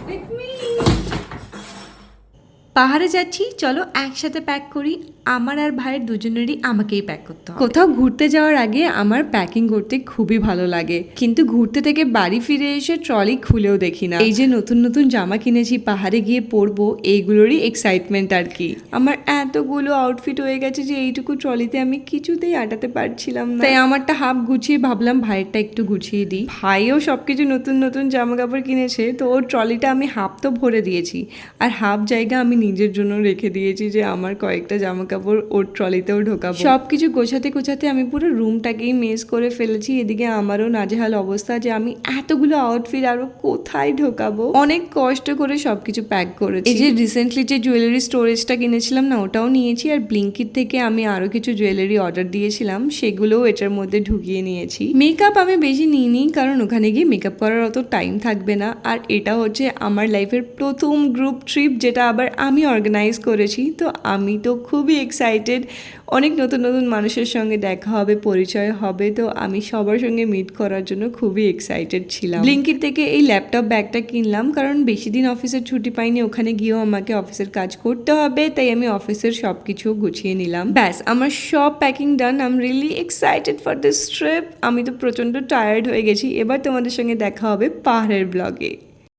with me. পাহাড়ে যাচ্ছি, চলো একসাথে প্যাক করি। আমার আর ভাইয়ের দুজনেরই আমাকেই প্যাক করতে হবে। কোথাও ঘুরতে যাওয়ার আগে আমার প্যাকিং করতে খুবই ভালো লাগে, কিন্তু ঘুরতে থেকে বাড়ি ফিরে এসে ট্রলি খুলেও দেখি না। এই যে নতুন নতুন জামা কিনেছি পাহাড়ে গিয়ে পরবো, এইগুলোরই এক্সাইটমেন্ট আর কি। আমার এতগুলো আউটফিট হয়ে গেছে যে এইটুকু ট্রলিতে আমি কিছুতেই আটাতে পারছিলাম না, তাই আমারটা হাফ গুছিয়ে ভাবলাম ভাইয়েরটা একটু গুছিয়ে দিই। ভাইও সবকিছু নতুন নতুন জামা কাপড় কিনেছে, তো ওর ট্রলিটা আমি হাফ তো ভরে দিয়েছি, আর হাফ জায়গা আমি নিজের জন্য রেখে দিয়েছি যে আমার কয়েকটা জামা কাপড় ওর ট্রলিতেও ঢোকাবো। সবকিছু গোছাতে গোছাতে আমি পুরো রুমটাকেই মেস করে ফেলেছি। এদিকে আমারও নাজেহাল অবস্থা যে আমি এতগুলো আউটফিট আরো কোথায় ঢোকাবো। অনেক কষ্ট করে সবকিছু প্যাক করেছি। এই যে রিসেন্টলি যে জুয়েলারি স্টোরেজটা কিনেছিলাম না, ওটাও নিয়েছি, আর ব্লিঙ্কিট থেকে আমি আরো কিছু জুয়েলারি অর্ডার দিয়েছিলাম, সেগুলোও এটার মধ্যে ঢুকিয়ে নিয়েছি। মেকআপ আমি বেশি নিইনি, কারণ ওখানে গিয়ে মেকআপ করার অত টাইম থাকবে না, আর এটা হচ্ছে আমার লাইফের প্রথম গ্রুপ ট্রিপ, যেটা আবার আমি অর্গানাইজ করেছি। তো আমি তো খুবই এক্সাইটেড, অনেক নতুন নতুন মানুষের সঙ্গে দেখা হবে, পরিচয় হবে, তো আমি সবার সঙ্গে মিট করার জন্য খুবই এক্সাইটেড ছিলাম। ব্লিঙ্কিট থেকে এই ল্যাপটপ ব্যাগটা কিনলাম, কারণ বেশি দিন অফিসের ছুটি পাইনি, ওখানে গিয়েও আমাকে অফিসের কাজ করতে হবে, তাই আমি অফিসের সব কিছু গুছিয়ে নিলাম। ব্যাস, আমার সব packing done. I am really excited for this trip. আমি তো প্রচণ্ড টায়ার্ড হয়ে গেছি। এবার তোমাদের সঙ্গে দেখা হবে পাহাড়ের ব্লগে।